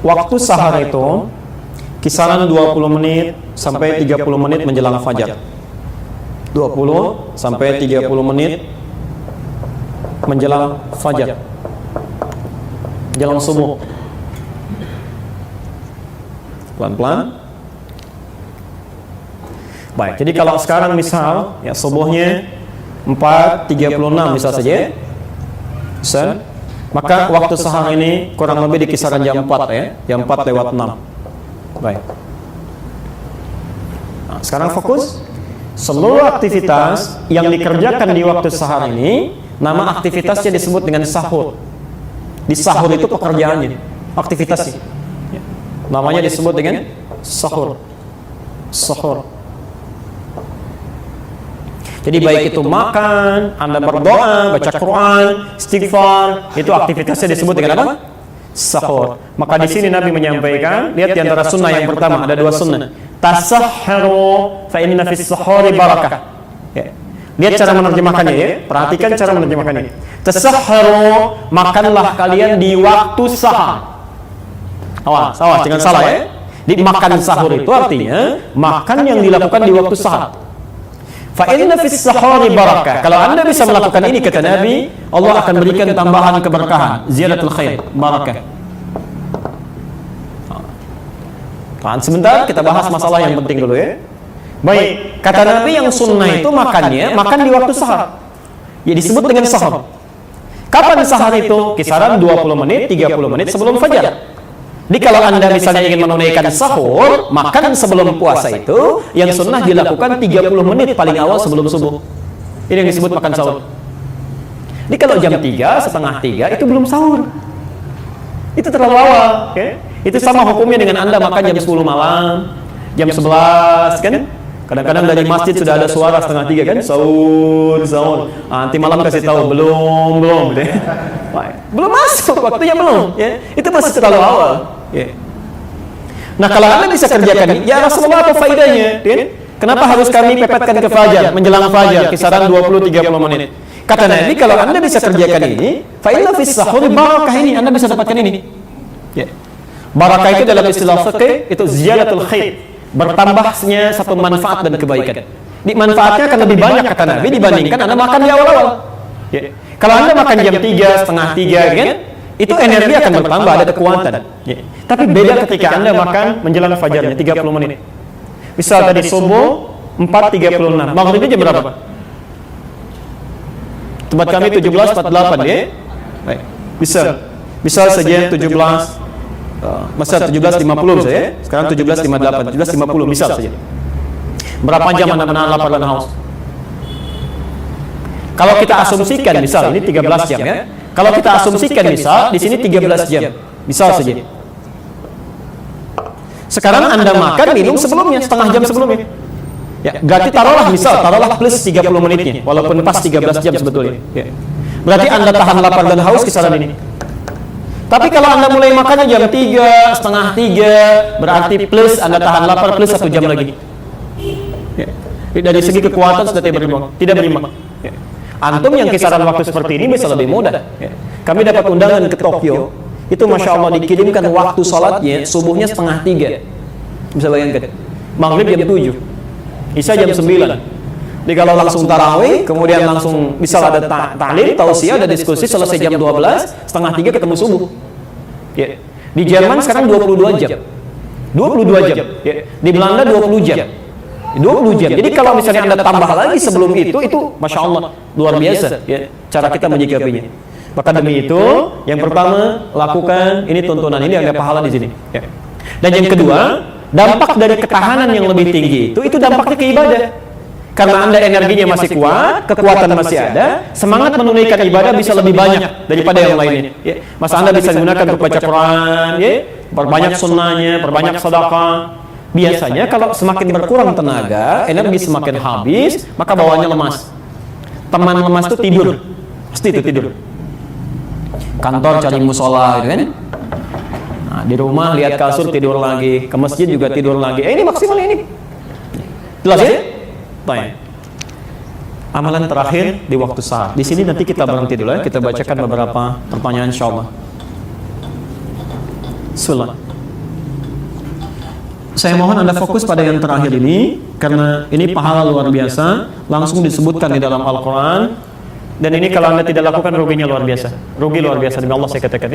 waktu sahar itu kisaran 20 menit sampai 30 menit menjelang fajar. 20 sampai 30 menit menjelang fajar, menjelang subuh. Pelan-pelan. Baik, jadi kalau sekarang misal ya subuhnya 4.36 misal saja, maka waktu sahar ini kurang lebih di kisaran jam 4 ya, jam 4 lewat 6. Baik. Nah, sekarang fokus. Seluruh aktivitas yang dikerjakan di waktu sahar ini, nama aktivitasnya disebut dengan sahur. Di sahur itu pekerjaannya, aktivitasnya. Namanya disebut dengan sahur. Sahur. Jadi baik itu makan, Anda berdoa, baca Quran, istighfar, itu aktivitasnya disebut dengan apa? Sahur. Maka di sini Nabi menyampaikan, lihat di antara sunnah yang pertama, ada dua sunnah. Tasahharu fa inna fis sahuri barakah. Ya. Lihat cara menerjemahkannya ya. Perhatikan cara menerjemahkannya. Tasahharu, makanlah kalian di waktu sahar. Awas, jangan salah ya. Di makan sahur itu artinya makan yang dilakukan di waktu sahar. Fa inna fis sahuri barakah. Kalau Anda bisa melakukan ini kata Nabi, Allah akan berikan tambahan keberkahan, ziyadatul khair, barakah. Tahan sebentar, kita bahas masalah yang penting dulu ya. Baik, kata Nabi yang sunnah itu makan di waktu sahar. Ya disebut dengan sahur. Kapan sahar itu? Kisaran 20 menit, 30 menit sebelum fajar. Jadi kalau Anda misalnya ingin menunaikan sahur, makan sebelum puasa itu, yang sunnah dilakukan 30 menit paling awal sebelum subuh. Ini yang disebut makan sahur. Jadi kalau jam 3, setengah 3 itu belum sahur. Itu terlalu awal. Okay? Itu sama hukumnya dengan Anda makan jam 10 malam, jam 11 kan? Kadang-kadang dari masjid sudah ada suara setengah 3 kan? Sahur. Nanti malam kasih tahu belum gitu ya. Belum masuk, waktunya belum ya. Itu masih terlalu awal ya. Nah, kalau Anda bisa kerjakan, ya Rasulullah apa faedahnya? Kenapa harus kami pepetkan ke fajar, menjelang fajar kisaran 20-30 menit? Kata Nabi, kalau Anda bisa kerjakan ini, fa inna fis sahuri barakah, ini Anda bisa dapatkan ini. Ya. Barakah itu dalam istilah fikih itu ziyadatul khair, bertambahnya satu manfaat dan kebaikan. Di manfaatnya akan lebih banyak kata Nabi dibandingkan Anda makan di awal-awal. Ya. Kalau Anda makan jam 3, setengah 3 kan, itu energi akan bertambah, ada kekuatan. Ya. Tapi beda ketika Anda makan menjelang fajarnya 30 menit. Misal tadi subuh 4.36, maghribnya jam berapa? Tempat kami 17.48 ya. Baik. Bisa saja 17 masa 17.50 saya, sekarang 17.58, 17.50 misal saja. Berapa jam Anda menahan lapar dan haus? Kalau kita asumsikan misal ini 13 jam ya. Kalau kita asumsikan misal di sini 13 jam. Misal saja. Sekarang Anda makan minum sebelumnya, setengah jam sebelumnya. Ya, berarti taruhlah plus 30 menitnya, walaupun pas 13 jam sebetulnya. Ya. Berarti Anda tahan lapar dan haus kisaran ini. Tapi kalau Anda mulai makannya jam 3, setengah 3, berarti plus Anda tahan lapar plus 1 jam lagi. Ya. Dari segi kekuatan sudah tidak berimbang. Ya. Antum yang kisaran waktu seperti ini bisa lebih mudah. Ya. Kami dapat undangan ke Tokyo, itu Masya Allah dikirimkan waktu sholatnya, subuhnya setengah 3. Bisa bayangkan. Maghrib jam 7, Isya jam 9. Jadi kalau langsung tarawih, kemudian langsung misal ada ta'lim, tausiah, ada diskusi, selesai jam 12, setengah 3 ketemu subuh. Ya. Di Jerman sekarang 22 jam. 22 jam. Ya. Di Belanda 20 jam. 20 jam. Jadi kalau misalnya Anda tambah lagi sebelum itu Masya Allah, luar biasa ya, cara kita menyikapinya. Maka demi itu, yang pertama, lakukan, ini tuntunan, ini ada pahala di sini. Ya. Dan yang kedua, dampak dari ketahanan yang lebih tinggi itu dampaknya ke ibadah. Karena Anda energinya masih kuat, kekuatan masih ada, semangat menunaikan ibadah bisa lebih banyak daripada yang lainnya. Ya. Masa Anda bisa gunakan untuk baca Quran, ya, perbanyak sunnahnya, perbanyak sedekah. Biasanya kalau semakin berkurang tenaga, energi semakin habis, maka bawaannya lemas. Teman lemas itu tidur, pasti itu tidur. Kantor cari musola, gitu kan? Nah, di rumah lihat kasur tidur lagi, ke masjid juga tidur lagi. Ini maksimal ini. Jelas ya? Baik. Amalan terakhir di waktu sahar. Di sini nanti kita berhenti dulu ya. Kita bacakan beberapa pertanyaan insyaallah. Bismillah. Saya mohon Anda fokus pada yang terakhir ini, karena ini pahala luar biasa, langsung disebutkan di dalam Al-Quran. Dan ini kalau Anda tidak lakukan, ruginya luar biasa. Rugi luar biasa, demi Allah saya katakan.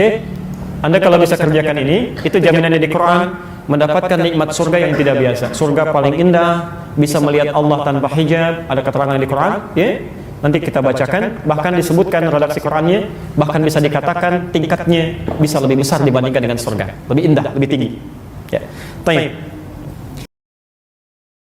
Anda kalau bisa kerjakan ini, itu jaminannya di Quran, mendapatkan nikmat surga yang tidak biasa. Surga paling indah, bisa melihat Allah tanpa hijab, ada keterangan di Quran, ya. Nanti kita bacakan, bahkan disebutkan redaksi Qurannya, bahkan bisa dikatakan tingkatnya bisa lebih besar dibandingkan dengan surga. Lebih indah, lebih tinggi. Ya. Baik.